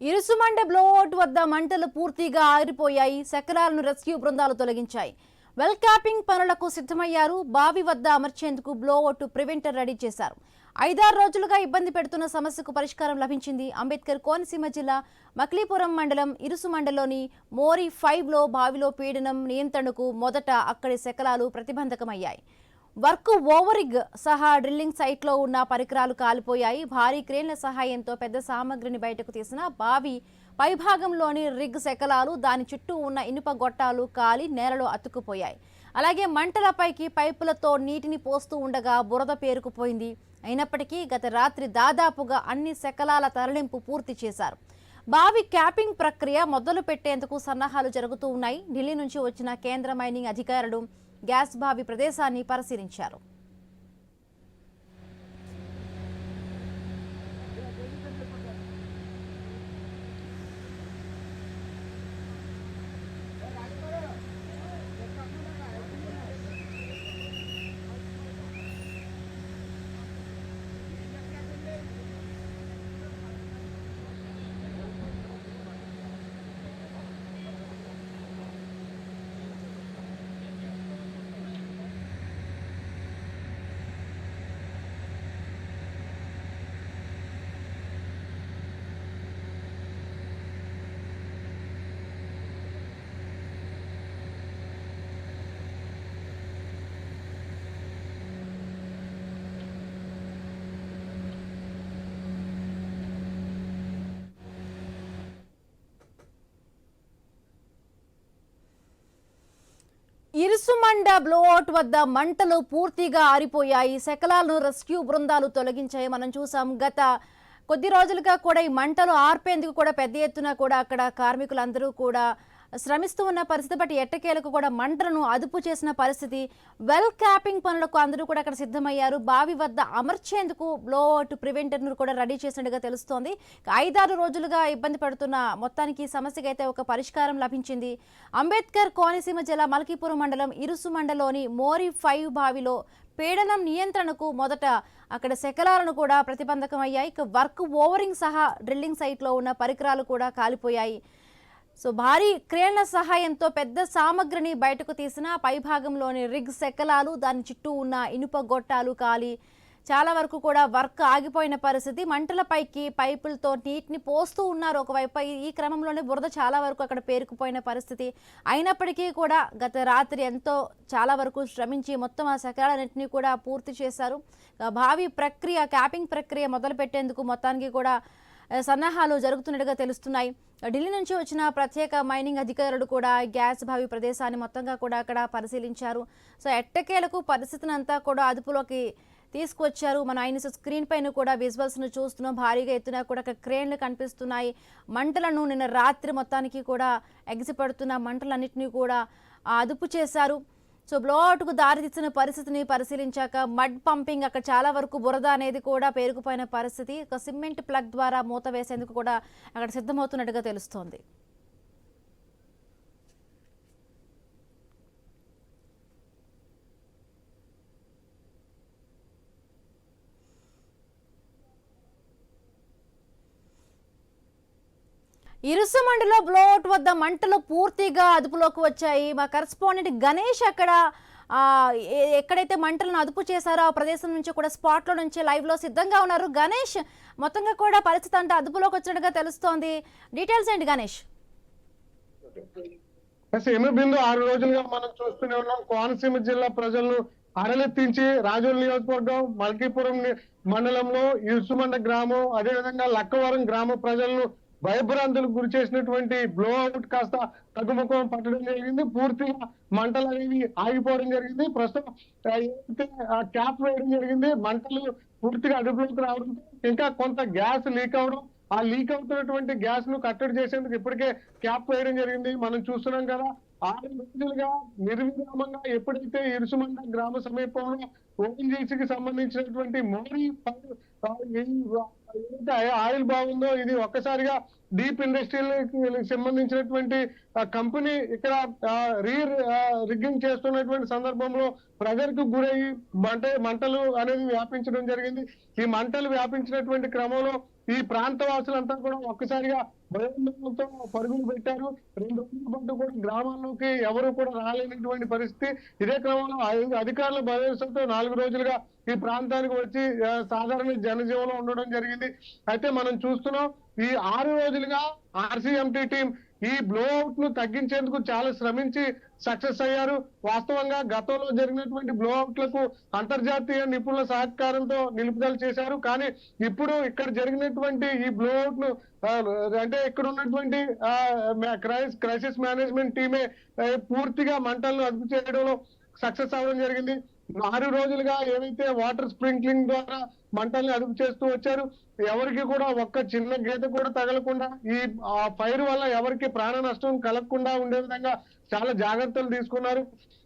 Irusumanda blowout వద్ద మంటలు పూర్తిగా ఆరిపోయాయి. శకలాలను రెస్క్యూ బృందాలు తొలగించాయి. వెల్ క్యాపింగ్ పనులకు సిద్ధమయ్యారు. బావి వద్ద అమర్చేందుకు బ్లోఅవుట్ ప్రివెంటర్ రెడీ చేశారు. 5-6 రోజులుగా ఇబ్బంది పెడుతున్న సమస్యకు పరిష్కారం లభించింది. అంబేద్కర్ కోనసీమ జిల్లా మక్లీపురం మండలం ఇరుసుమండలోని మోరి 5లో బావిలో పీడనం నియంత్రణకు మొదట అక్కడి శకలాలు ప్రతిబంధకమయ్యాయి. వర్క్ ఓవరిగ్ సహా డ్రిల్లింగ్ సైట్లో ఉన్న పరికరాలు కాలిపోయాయి. భారీ క్రేన్ల సహాయంతో పెద్ద సామగ్రిని బయటకు తీసిన బావి పైభాగంలోని రిగ్ శకలాలు, దాని చుట్టూ ఉన్న ఇనుప గొట్టాలు కాలి నేలలో అతుక్కుపోయాయి. అలాగే మంటలపైకి పైపులతో నీటిని పోస్తూ ఉండగా బురద పేరుకుపోయింది. అయినప్పటికీ గత రాత్రి దాదాపుగా అన్ని శకలాల తరలింపు పూర్తి చేశారు. బావి క్యాపింగ్ ప్రక్రియ మొదలు పెట్టేందుకు సన్నాహాలు జరుగుతూ ఉన్నాయి. ఢిల్లీ నుంచి వచ్చిన కేంద్ర మైనింగ్ అధికారులు గ్యాస్ బావి ప్రదేశాన్ని పరిశీలించారు. ఇరుసుమండ బ్లోఅవుట్ వద్ద మంటలు పూర్తిగా ఆరిపోయాయి. శకలాలను రెస్క్యూ బృందాలు తొలగించాయి. మనం చూసాం గత కొద్ది రోజులుగా కూడా ఈ మంటలు ఆర్పేందుకు కూడా పెద్ద ఎత్తున కూడా అక్కడ కార్మికులందరూ కూడా శ్రమిస్తూ ఉన్న పరిస్థితి. బట్టి ఎట్టకేలకు కూడా మంటలను అదుపు చేసిన పరిస్థితి. వెల్ క్యాపింగ్ పనులకు అందరూ కూడా అక్కడ సిద్ధమయ్యారు. బావి వద్ద అమర్చేందుకు బ్లోఅవుట్ ప్రివెంటర్ను కూడా రెడీ చేసినట్టుగా తెలుస్తోంది. 5-6 రోజులుగా ఇబ్బంది పడుతున్న మొత్తానికి సమస్యకి అయితే ఒక పరిష్కారం లభించింది. అంబేద్కర్ కోనసీమ జిల్లా మల్కీపురం మండలం ఇరుసుమండలోని మోరి 5 బావిలో పీడనం నియంత్రణకు మొదట అక్కడ శకలాలను కూడా ప్రతిబంధకమయ్యాయి. ఇక వర్క్ ఓవరింగ్ సహా డ్రిల్లింగ్ సైట్లో ఉన్న పరికరాలు కూడా కాలిపోయాయి. సో భారీ క్రేన్ల సహాయంతో పెద్ద సామగ్రిని బయటకు తీసిన పైభాగంలోని రిగ్ శకలాలు, దాని చుట్టూ ఉన్న ఇనుప గొట్టాలు కాలి చాలా వరకు కూడా వర్క్ ఆగిపోయిన పరిస్థితి. మంటలపైకి పైపులతో నీటిని పోస్తూ ఉన్నారు. ఒకవైపు ఈ క్రమంలోనే బురద చాలా వరకు అక్కడ పేరుకుపోయిన పరిస్థితి. అయినప్పటికీ కూడా గత రాత్రి ఎంతో చాలా వరకు శ్రమించి మొత్తం ఆ శకలాలన్నింటినీ కూడా పూర్తి చేశారు. భావి ప్రక్రియ క్యాపింగ్ ప్రక్రియ మొదలు పెట్టేందుకు మొత్తానికి కూడా సన్నాహాలు జరుగుతున్నట్టుగా తెలుస్తున్నాయి. ఢిల్లీ నుంచి వచ్చిన ప్రత్యేక మైనింగ్ అధికారులు కూడా గ్యాస్ బావి ప్రదేశాన్ని మొత్తంగా కూడా అక్కడ పరిశీలించారు. సో ఎట్టకేలకు పరిస్థితిని అంతా కూడా అదుపులోకి తీసుకొచ్చారు. మన ఆయన స్క్రీన్ పైన కూడా విజువల్స్ను చూస్తున్నాం. భారీగా ఎత్తున కూడా క్రేన్లు కనిపిస్తున్నాయి. మంటలను నిన్న రాత్రి మొత్తానికి కూడా ఎగిసిపడుతున్న మంటలన్నింటినీ కూడా అదుపు చేశారు. సో బ్లోఅవుట్కు దారితీసిన పరిస్థితిని పరిశీలించాక మడ్ పంపింగ్, అక్కడ చాలా వరకు బురద అనేది కూడా పేరుకుపోయిన పరిస్థితి. ఒక సిమెంట్ ప్లగ్ ద్వారా మూత వేసేందుకు కూడా అక్కడ సిద్ధమవుతున్నట్టుగా తెలుస్తోంది. ఇరుసుమండలో బ్లోఅవుట్ వద్ద మంటలు పూర్తిగా అదుపులోకి వచ్చాయి. మా కరెస్పాండెంట్ గణేష్ అక్కడ ఎక్కడైతే మంటలను అదుపు చేశారో ఆ ప్రదేశం నుంచి కూడా స్పాట్లో నుంచి లైవ్లో సిద్ధంగా ఉన్నారు. గణేష్, మొత్తంగా కూడా పరిస్థితి అంటే అదుపులోకి వచ్చినట్టుగా తెలుస్తోంది. డీటెయిల్స్ ఏంటి గణేష్? బిందు 6 రోజులుగా మనం చూస్తూనే ఉన్నాం. కోనసీమ జిల్లా ప్రజలను అరలెత్తించి రాజోల్ నియోజకవర్గం మల్కీపురం మండలంలో ఇరుసుమండ గ్రామం, అదేవిధంగా లక్కవరం గ్రామ ప్రజలను భయభ్రాంతులకు గురి చేసినటువంటి బ్లోఅవుట్ కాస్త తగ్గుముఖం పట్టడం జరిగింది. పూర్తిగా మంటలు అనేవి ఆగిపోవడం జరిగింది. ప్రస్తుతం ఏదైతే క్యాప్ వేయడం జరిగింది. మంటలు పూర్తిగా అదుపులోకి రావడంతో ఇంకా కొంత గ్యాస్ లీక్ అవడం, ఆ లీక్ అవుతున్నటువంటి గ్యాస్ ను కట్టడి చేసేందుకు ఇప్పటికే క్యాప్ వేయడం జరిగింది. మనం చూస్తున్నాం కదా, 6 రోజులుగా నిర్విరామంగా ఎప్పుడైతే ఇరుసుమండ గ్రామ సమీపంలో ఓఎన్జీసీకి సంబంధించినటువంటి మోరీ ఏదైతే ఆయిల్ బాగుందో ఇది ఒక్కసారిగా డీప్ ఇండస్ట్రీకి సంబంధించినటువంటి కంపెనీ ఇక్కడ రిగ్గింగ్ చేస్తున్నటువంటి సందర్భంలో ప్రజలకు గురయ్యి మంటలు అనేది వ్యాపించడం జరిగింది. ఈ మంటలు వ్యాపించినటువంటి క్రమంలో ఈ ప్రాంత వాసులంతా కూడా ఒక్కసారిగా భయాందోళనతో పరుగులు పెట్టారు. 2 రోజుల పాటు కూడా గ్రామాల్లోకి ఎవరు కూడా రాలేనటువంటి పరిస్థితి. ఇదే క్రమంలో అధికారుల భరోసాతో 4 రోజులుగా ఈ ప్రాంతానికి వచ్చి సాధారణ జనజీవనం ఉండడం జరిగింది. అయితే మనం చూస్తున్నాం ఈ 6 రోజులుగా ఆర్సీఎంటీ టీం ఈ బ్లోఅవుట్ ను తగ్గించేందుకు చాలా శ్రమించి సక్సెస్ అయ్యారు. వాస్తవంగా గతంలో జరిగినటువంటి బ్లోఅవుట్లకు అంతర్జాతీయ నిపుణుల సహకారంతో నిలుపుదల చేశారు. కానీ ఇప్పుడు ఇక్కడ జరిగినటువంటి ఈ బ్లోఅవుట్ ను అంటే ఇక్కడ ఉన్నటువంటి క్రైసిస్ మేనేజ్మెంట్ టీమే పూర్తిగా మంటలను అదుపు చేయడంలో సక్సెస్ అవ్వడం జరిగింది. 6 రోజులుగా ఏవైతే వాటర్ స్ప్రింక్లింగ్ ద్వారా మంటల్ని అదుపు చేస్తూ వచ్చారు. ఎవరికి కూడా ఒక్క చిన్న గీత కూడా తగలకుండా ఈ ఫైర్ వల్ల ఎవరికి ప్రాణ నష్టం కలగకుండా ఉండే విధంగా చాలా జాగ్రత్తలు తీసుకున్నారు.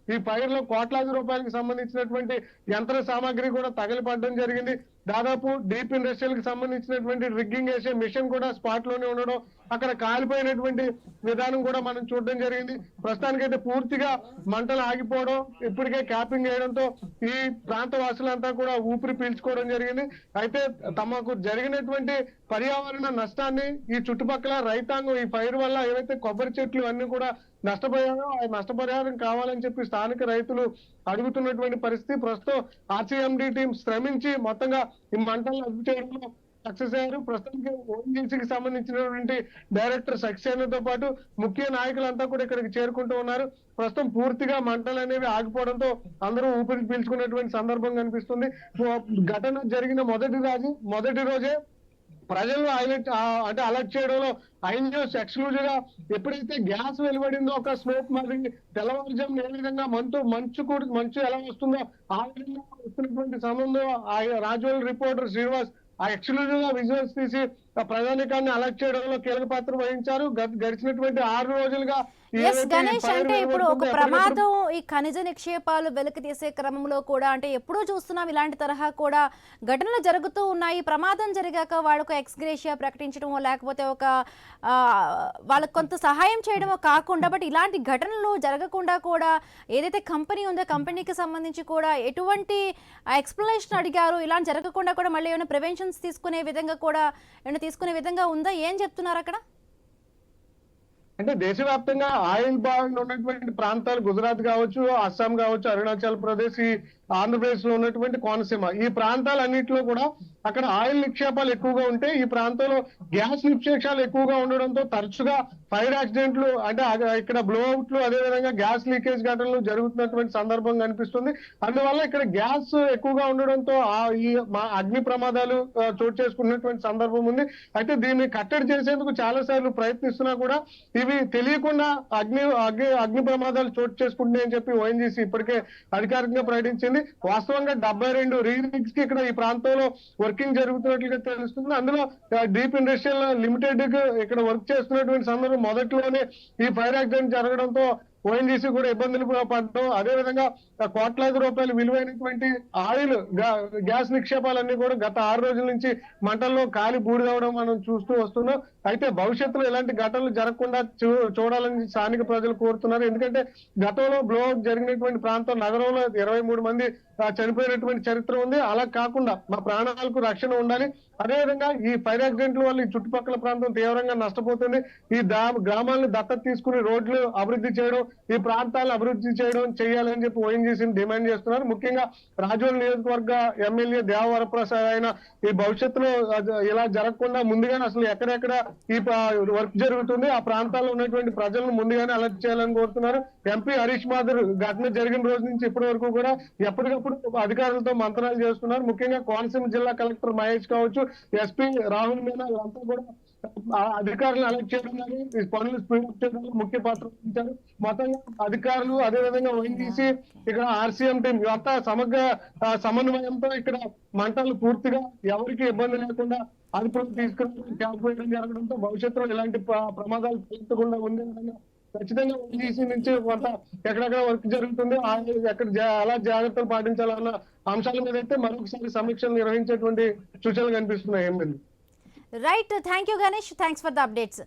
ఈ ఫైర్ లో కోట్లాది రూపాయలకు సంబంధించినటువంటి యంత్ర సామాగ్రి కూడా తగలిపడడం జరిగింది. దాదాపు డీప్ ఇండస్ట్రియల్ కి సంబంధించినటువంటి రిగ్గింగ్ వేసే మిషన్ కూడా స్పాట్ లోనే ఉండడం, అక్కడ కాలిపోయినటువంటి విధానం కూడా మనం చూడడం జరిగింది. ప్రస్తుతానికైతే పూర్తిగా మంటలు ఆగిపోవడం, ఇప్పటికే క్యాపింగ్ చేయడంతో ఈ ప్రాంత వాసులంతా కూడా ఊపిరి పీల్చుకోవడం జరిగింది. అయితే తమకు జరిగినటువంటి పర్యావరణ నష్టాన్ని ఈ చుట్టుపక్కల రైతాంగం ఈ ఫైర్ వల్ల ఏవైతే కొబ్బరి చెట్లు అన్ని కూడా నష్టపోయారో ఆ నష్టపరిహారం కావాలని చెప్పి స్థానిక రైతులు అడుగుతున్నటువంటి పరిస్థితి. ప్రస్తుతం ఆర్సీఎండీ టీం శ్రమించి మొత్తంగా ఈ మంటలను అదుపు చేయడంలో సక్సెస్ అయ్యారు. ప్రస్తుతానికి ఓఎన్జీసీకి సంబంధించినటువంటి డైరెక్టర్ సక్సేనాతో పాటు ముఖ్య నాయకులంతా కూడా ఇక్కడికి చేరుకుంటూ ఉన్నారు. ప్రస్తుతం పూర్తిగా మంటలు అనేవి ఆగిపోవడంతో అందరూ ఊపిరి పీల్చుకున్నటువంటి సందర్భం కనిపిస్తుంది. ఘటన జరిగిన మొదటి రోజే ప్రజలు అంటే అలర్ట్ చేయడంలో ఐన్యూస్ ఎక్స్క్లూజివ్ గా ఎప్పుడైతే గ్యాస్ వెలువడిందో ఒక స్మోక్ మరి తెల్లవారుజామున ఏ విధంగా మంచు ఎలా వస్తుందో ఆ విధంగా వస్తున్నటువంటి సమయంలో ఆ రాజోల్ రిపోర్టర్ శ్రీనివాస్ ఆ ఎక్స్క్లూజివ్ గా విజువల్స్ తీసి ప్రజానికాన్ని అలర్ట్ చేయడంలో కీలక పాత్ర వహించారు. గడిచినటువంటి 6 రోజులుగా గణేష్, అంటే ఇప్పుడు ఒక ప్రమాదం ఈ ఖనిజ నిక్షేపాలు వెలికి తీసే క్రమంలో కూడా అంటే ఎప్పుడూ చూస్తున్నాం ఇలాంటి తరహా కూడా ఘటనలు జరుగుతూ ఉన్నాయి. ప్రమాదం జరిగాక వాళ్ళకు ఎక్స్గ్రేషియా ప్రకటించడమో లేకపోతే ఒక వాళ్ళకు కొంత సహాయం చేయడమో కాకుండా బట్ ఇలాంటి ఘటనలు జరగకుండా కూడా ఏదైతే కంపెనీ ఉందో కంపెనీకి సంబంధించి కూడా ఎటువంటి ఎక్స్ప్లెనేషన్ అడిగారు, ఇలాంటి జరగకుండా కూడా మళ్ళీ ఏమైనా ప్రివెన్షన్స్ తీసుకునే విధంగా ఉందా? ఏం చెప్తున్నారు అక్కడ? అంటే దేశవ్యాప్తంగా ఆయిల్ బాగా ఉన్నటువంటి ప్రాంతాలు గుజరాత్ కావచ్చు, అస్సాం కావచ్చు, అరుణాచల్ ప్రదేశ్, ఈ ఆంధ్రప్రదేశ్ లో ఉన్నటువంటి కోనసీమ ఈ ప్రాంతాలన్నింటిలో కూడా అక్కడ ఆయిల్ నిక్షేపాలు ఎక్కువగా ఉంటే ఈ ప్రాంతంలో గ్యాస్ నిక్షేపాలు ఎక్కువగా ఉండడంతో తరచుగా ఫైర్ యాక్సిడెంట్లు అంటే ఇక్కడ బ్లోఅవుట్లు అదేవిధంగా గ్యాస్ లీకేజ్ ఘటనలు జరుగుతున్నటువంటి సందర్భం కనిపిస్తుంది. అందువల్ల ఇక్కడ గ్యాస్ ఎక్కువగా ఉండడంతో ఈ అగ్ని ప్రమాదాలు చోటు చేసుకున్నటువంటి సందర్భం ఉంది. అయితే దీన్ని కట్టడి చేసేందుకు చాలా సార్లు ప్రయత్నిస్తున్నా కూడా ఇవి తెలియకుండా అగ్ని ప్రమాదాలు చోటు చేసుకుంటున్నాయని చెప్పి ఓఎన్జీసీ ఇప్పటికే అధికారికంగా ప్రకటించింది. వాస్తవంగా 72 రీరిగ్స్ కి ఇక్కడ ఈ ప్రాంతంలో వర్కింగ్ జరుగుతున్నట్లుగా తెలుస్తుంది. అందులో డీప్ ఇండస్ట్రియల్ లిమిటెడ్ ఇక్కడ వర్క్ చేస్తున్నటువంటి సందర్భం మొదట్లోనే ఈ ఫైర్ యాక్సిడెంట్ జరగడంతో ఓఎన్జీసీ కూడా ఇబ్బందులు పడటం, అదేవిధంగా కోట్లాది రూపాయలు విలువైనటువంటి ఆయిల్ గ్యాస్ నిక్షేపాలన్నీ కూడా గత 6 రోజుల నుంచి మంటల్లో కాలి బూడిదవడం మనం చూస్తూ వస్తున్నాం. అయితే భవిష్యత్తులో ఇలాంటి ఘటనలు జరగకుండా చూడాలని స్థానిక ప్రజలు కోరుతున్నారు. ఎందుకంటే గతంలో బ్లోఅవుట్ జరిగినటువంటి ప్రాంతం నగరంలో 23 మంది చనిపోయినటువంటి చరిత్ర ఉంది. అలా కాకుండా మా ప్రాణాలకు రక్షణ ఉండాలి. అదేవిధంగా ఈ ఫైర్ యాక్సిడెంట్ల వల్ల ఈ చుట్టుపక్కల ప్రాంతం తీవ్రంగా నష్టపోతుంది. ఈ గ్రామాలను దత్తత తీసుకుని రోడ్లు అభివృద్ధి చేయడం, ఈ ప్రాంతాలను అభివృద్ధి చేయాలని చెప్పి ఓఎన్జీసీని డిమాండ్ చేస్తున్నారు. ముఖ్యంగా రాజోల్ నియోజకవర్గ ఎమ్మెల్యే దేవవరప్రసాద్ ఆయన ఈ భవిష్యత్తులో ఇలా జరగకుండా ముందుగానే అసలు ఎక్కడెక్కడ ఈ వర్క్ జరుగుతుంది ఆ ప్రాంతాల్లో ఉన్నటువంటి ప్రజలను ముందుగానే అలర్ట్ చేయాలని కోరుతున్నారు. ఎంపీ హరీష్ మాధుర్ ఘటన జరిగిన రోజు నుంచి ఇప్పటి వరకు కూడా ఎప్పటికప్పుడు అధికారులతో మంత్రాలు చేస్తున్నారు. ముఖ్యంగా కోనసీమ జిల్లా కలెక్టర్ మహేష్ కావచ్చు, ఎస్పీ రాహుల్ మీనా ఇదంతా కూడా అధికారులను అలర్ట్ చేయడం కానీ పనులు స్పీడప్ చేయడంలో ముఖ్య పాత్ర వహించారు. మొత్తంగా అధికారులు అదేవిధంగా ఓఎన్జీసీ ఇక్కడ ఆర్సీఎం టీం ఇవంతా సమగ్ర సమన్వయంతో ఇక్కడ మంటలు పూర్తిగా ఎవరికి ఇబ్బంది లేకుండా అదుపులోకి తీసుకుని క్యాల్కులేషన్ జరగడంతో భవిష్యత్తులో ఇలాంటి ప్రమాదాలు తలెత్తకుండా ఉండే విధంగా ఖచ్చితంగా ఓఎన్జీసీ నుంచి కొంత ఎక్కడెక్కడ వర్క్ జరుగుతుంది ఎక్కడ ఎలా జాగ్రత్తలు పాటించాలన్న అంశాల మీద అయితే మరొకసారి సమీక్షలు నిర్వహించేటువంటి సూచనలు కనిపిస్తున్నాయి. ఏం లేదు. Right, thank you Ganesh, thanks for the updates.